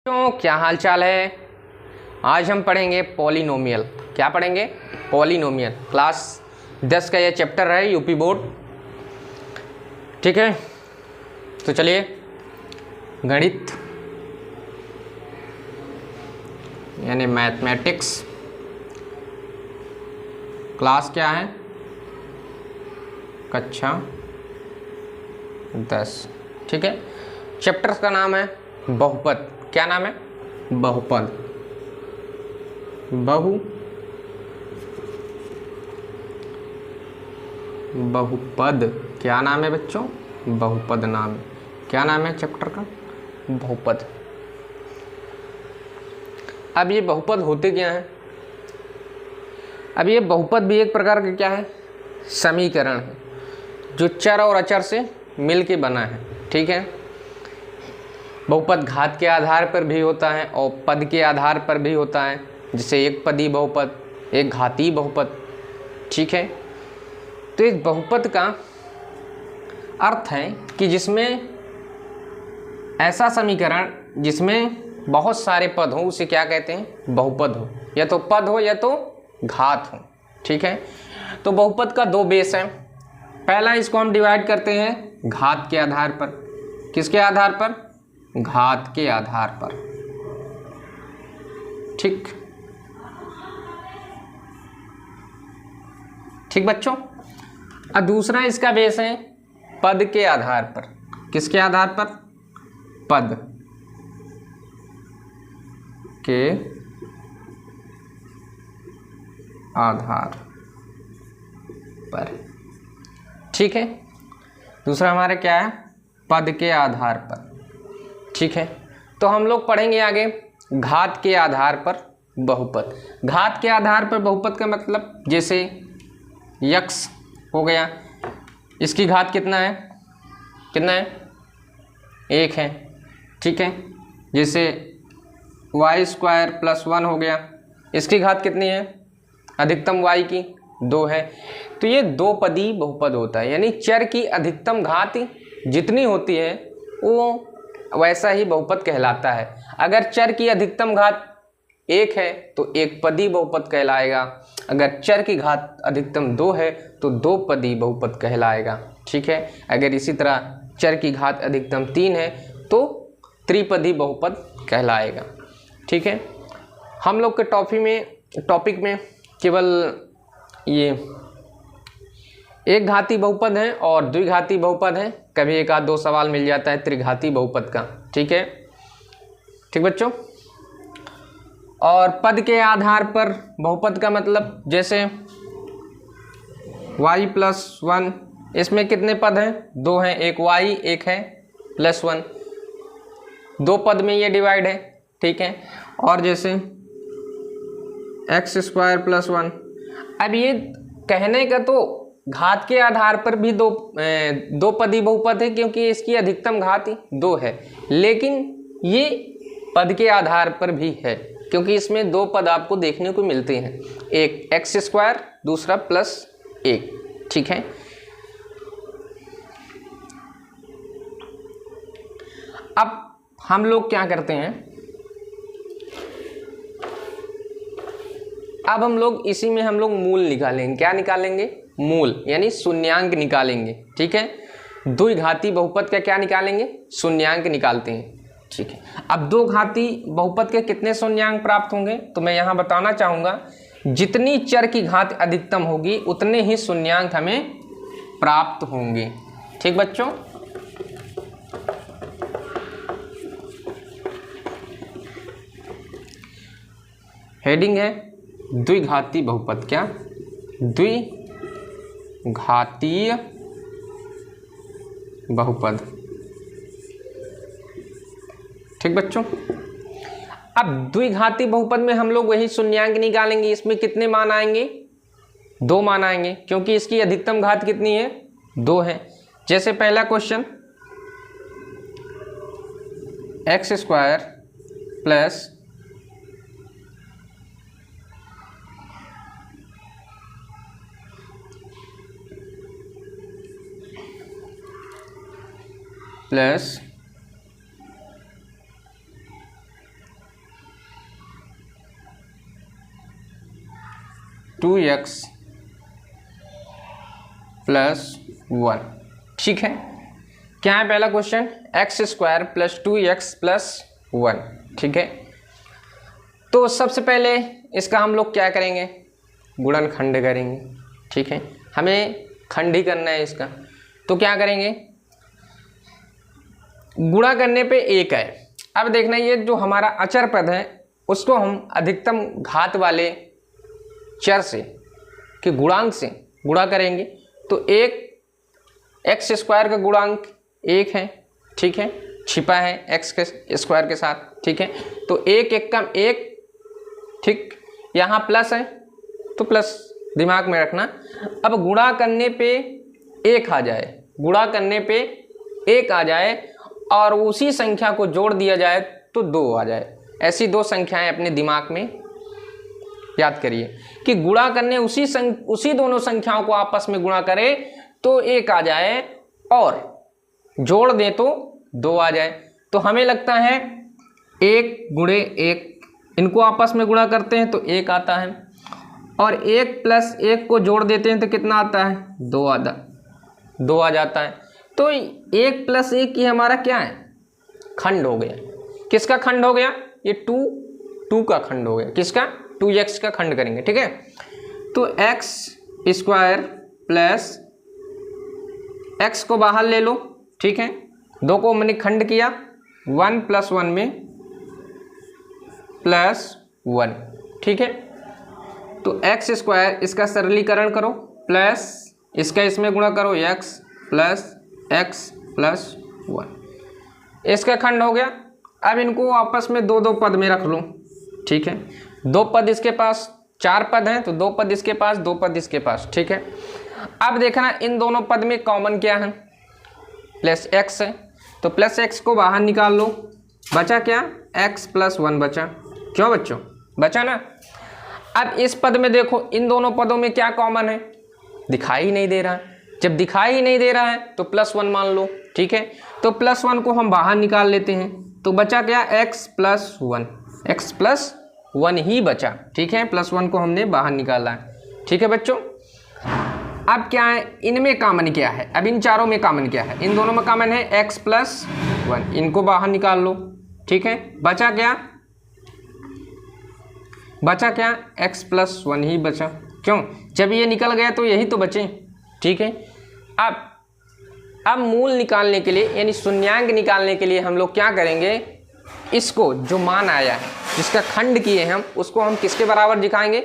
तो क्या हाल चाल है। आज हम पढ़ेंगे पॉलिनोमियल। क्या पढ़ेंगे? पॉलिनोमियल। क्लास 10 का यह चैप्टर है, यूपी बोर्ड। ठीक है, तो चलिए गणित यानी मैथमेटिक्स क्लास क्या है? कक्षा 10। ठीक है, चैप्टर का नाम है बहुपद। क्या नाम है? बहुपद। बहुपद क्या नाम है बच्चों? बहुपद नाम है। क्या नाम है चैप्टर का? बहुपद। अब ये बहुपद होते क्या हैं? अब ये बहुपद भी एक प्रकार का क्या है? समीकरण है जो चर और अचर से मिल के बना है। ठीक है, बहुपद घात के आधार पर भी होता है और पद के आधार पर भी होता है, जैसे एक पदी बहुपद, एक घातीय बहुपद। ठीक है, तो इस बहुपद का अर्थ है कि जिसमें ऐसा समीकरण जिसमें बहुत सारे पद हो उसे क्या कहते हैं? बहुपद हो। या तो पद हो या तो घात हो। ठीक है, तो बहुपद का दो बेस है। पहला, इसको हम डिवाइड करते हैं घात के आधार पर। किसके आधार पर? घात के आधार पर। ठीक ठीक बच्चों। और दूसरा इसका बेस है पद के आधार पर। किसके आधार पर? पद के आधार पर। ठीक है, दूसरा हमारा क्या है? पद के आधार पर। ठीक है, तो हम लोग पढ़ेंगे आगे घात के आधार पर बहुपद। घात के आधार पर बहुपद का मतलब जैसे यक्स हो गया, इसकी घात कितना है? कितना है? 1 है। ठीक है, जैसे वाई स्क्वायर प्लस 1 हो गया, इसकी घात कितनी है? अधिकतम y की 2 है। तो ये दो पदी बहुपद होता है, यानी चर की अधिकतम घात जितनी होती है वो वैसा ही बहुपद कहलाता है। अगर चर की अधिकतम घात 1 है तो एक पदी बहुपद कहलाएगा। अगर चर की घात अधिकतम 2 है तो दो पदी बहुपद कहलाएगा। ठीक है, अगर इसी तरह चर की घात अधिकतम 3 है तो त्रिपदी बहुपद कहलाएगा। ठीक है, हम लोग के टॉपिक में केवल ये एक घाती बहुपद है और द्विघाती बहुपद है। कभी एक आध दो सवाल मिल जाता है त्रिघाती बहुपद का। ठीक है, ठीक बच्चों। और पद के आधार पर बहुपद का मतलब जैसे y प्लस 1, इसमें कितने पद हैं? 2 हैं, एक y एक है प्लस 1, दो पद में ये डिवाइड है। ठीक है, और जैसे एक्स स्क्वायर प्लस 1। अब ये कहने का तो घात के आधार पर भी दो पदी बहुपद है क्योंकि इसकी अधिकतम घात 2 है, लेकिन ये पद के आधार पर भी है क्योंकि इसमें दो पद आपको देखने को मिलते हैं, एक एक्स स्क्वायर दूसरा प्लस 1। ठीक है, अब हम लोग क्या करते हैं? अब हम लोग इसी में हम लोग मूल निकालेंगे। क्या निकालेंगे? मूल, यानी शून्यांक निकालेंगे। ठीक है, द्विघाती बहुपद का क्या निकालेंगे? शून्यांक निकालते हैं। ठीक है, अब दो घाती बहुपद के कितने शून्यांक प्राप्त होंगे? तो मैं यहाँ बताना चाहूँगा, जितनी चर की घात अधिकतम होगी उतने ही शून्यांक हमें प्राप्त होंगे। ठीक बच्चों, हेडिंग है द्विघाती बहुपद। क्या? द्विघातीय बहुपद। ठीक बच्चों, अब द्विघाती बहुपद में हम लोग वही शून्यांक निकालेंगे। इसमें कितने मान आएंगे? 2 मान आएंगे क्योंकि इसकी अधिकतम घात कितनी है? 2 है। जैसे पहला question, x square plus 2x plus 1। ठीक है, क्या है पहला question, x square plus 2x plus 1। ठीक है, तो सबसे पहले इसका हम लोग क्या करेंगे, गुणनखंड करेंगे। ठीक है, हमें खंड ही करना है इसका, तो क्या करेंगे, गुणा करने पे 1 है। अब देखना ये जो हमारा अचर पद है उसको हम अधिकतम घात वाले चर से कि गुणांक से गुणा करेंगे, तो 1x स्क्वायर का गुणांक 1 है। ठीक है, छिपा है x के स्क्वायर के साथ। ठीक है, तो 1 1 कम 1। ठीक, यहाँ प्लस है तो प्लस दिमाग में रखना। अब गुणा करने पे 1 आ जाए, गुणा करने पे 1 आ जाए और उसी संख्या को जोड़ दिया जाए तो 2 आ जाए। ऐसी दो संख्याएं अपने दिमाग में याद करिए कि गुणा करने उसी दोनों संख्याओं को आपस में गुणा करें तो 1 आ जाए और जोड़ दें तो 2 आ जाए। तो हमें लगता है 1 गुणे 1, इनको आपस में गुणा करते हैं तो 1 आता है, और 1 प्लस 1 को जोड़ देते हैं तो कितना आता है, 2 आ जाता है। तो 1 प्लस 1 ये हमारा क्या है, खंड हो गया। किसका खंड हो गया, ये 2 का खंड हो गया। किसका, 2x का खंड करेंगे। ठीक है, तो x स्क्वायर प्लस x को बाहर ले लो। ठीक है, 2 को मैंने खंड किया, 1 प्लस 1 में प्लस 1। ठीक है, तो x स्क्वायर इसका सरलीकरण करो प्लस इसका इसमें गुणा करो x प्लस x प्लस 1, इसका खंड हो गया। अब इनको आपस में 2 पद में रख लो। ठीक है, 2 पद इसके पास, 4 पद हैं तो 2 पद इसके पास, 2 पद इसके पास। ठीक है, अब देखना इन दोनों पद में कॉमन क्या है, प्लस x है, तो प्लस x को बाहर निकाल लो। बचा क्या, x प्लस 1 बचा। क्यों बच्चों, बचा ना। अब इस पद में देखो इन दोनों पदों में क्या कॉमन है, दिखाई ही नहीं दे रहा है। जब दिखाई ही नहीं दे रहा है तो प्लस 1 मान लो। ठीक है, तो प्लस 1 को हम बाहर निकाल लेते हैं, तो बचा क्या, x प्लस 1, x प्लस 1 ही बचा। ठीक है, प्लस 1 को हमने बाहर निकाला है। ठीक है बच्चों, अब क्या है, इनमें कॉमन क्या है, अब इन चारों में कॉमन क्या है, इन दोनों में कॉमन है x प्लस 1, इनको बाहर निकाल लो। ठीक है, बचा क्या, x प्लस 1 ही बचा। क्यों, जब ये निकल गया तो यही तो बचे। ठीक है, अब मूल निकालने के लिए यानी शून्यांक निकालने के लिए हम लोग क्या करेंगे, इसको जो मान आया है जिसका खंड किए हम उसको हम किसके बराबर दिखाएंगे,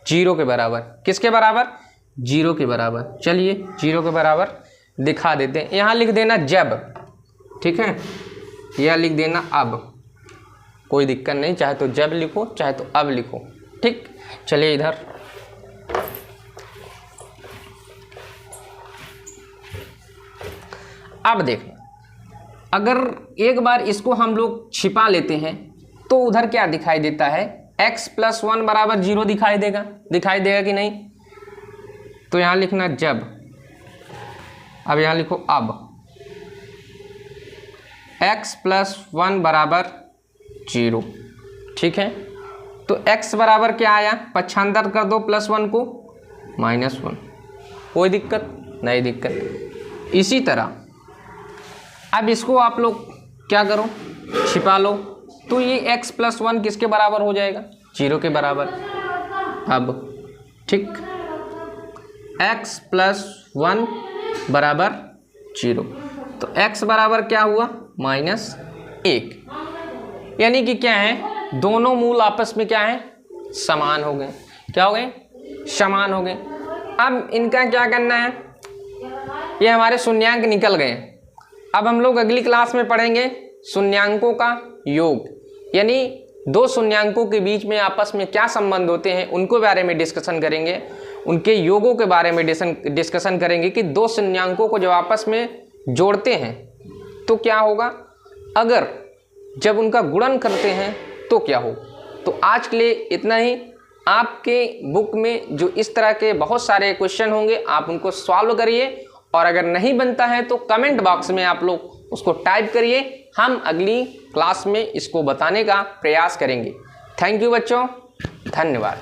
0 के बराबर। किसके बराबर, 0 के बराबर। चलिए 0 के बराबर दिखा देते हैं। यहाँ लिख देना जब, ठीक है, यह लिख देना अब, कोई दिक्कत नहीं, चाहे तो जब लिखो चाहे तो अब लिखो। ठीक, चलिए इधर अब देखो, अगर एक बार इसको हम लोग छिपा लेते हैं तो उधर क्या दिखाई देता है, x प्लस 1 बराबर 0 दिखाई देगा कि नहीं। तो यहाँ लिखना जब, अब यहाँ लिखो अब, x प्लस 1 बराबर 0। ठीक है, तो x बराबर क्या आया, पक्षांतर कर दो प्लस 1 को, -1, कोई दिक्कत नहीं, दिक्कत। इसी तरह अब इसको आप लोग क्या करो, छिपा लो, तो ये x प्लस 1 किसके बराबर हो जाएगा, 0 के बराबर। अब ठीक, x प्लस 1 बराबर 0, तो x बराबर क्या हुआ, -1, यानी कि क्या है, दोनों मूल आपस में क्या है, समान हो गए। क्या हो गए, समान हो गए। अब इनका क्या करना है, ये हमारे शून्यांक निकल गए। अब हम लोग अगली क्लास में पढ़ेंगे शून्यांकों का योग, यानी दो शून्यांकों के बीच में आपस में क्या संबंध होते हैं उनको बारे में डिस्कशन करेंगे, उनके योगों के बारे में डिस्कशन करेंगे कि दो शून्यांकों को जब आपस में जोड़ते हैं तो क्या होगा, अगर जब उनका गुणन करते हैं तो क्या हो। तो आज के लिए इतना ही। आपके बुक में जो इस तरह के बहुत सारे क्वेश्चन होंगे आप उनको सॉल्व करिए, और अगर नहीं बनता है तो कमेंट बॉक्स में आप लोग उसको टाइप करिए, हम अगली क्लास में इसको बताने का प्रयास करेंगे। थैंक यू बच्चों, धन्यवाद।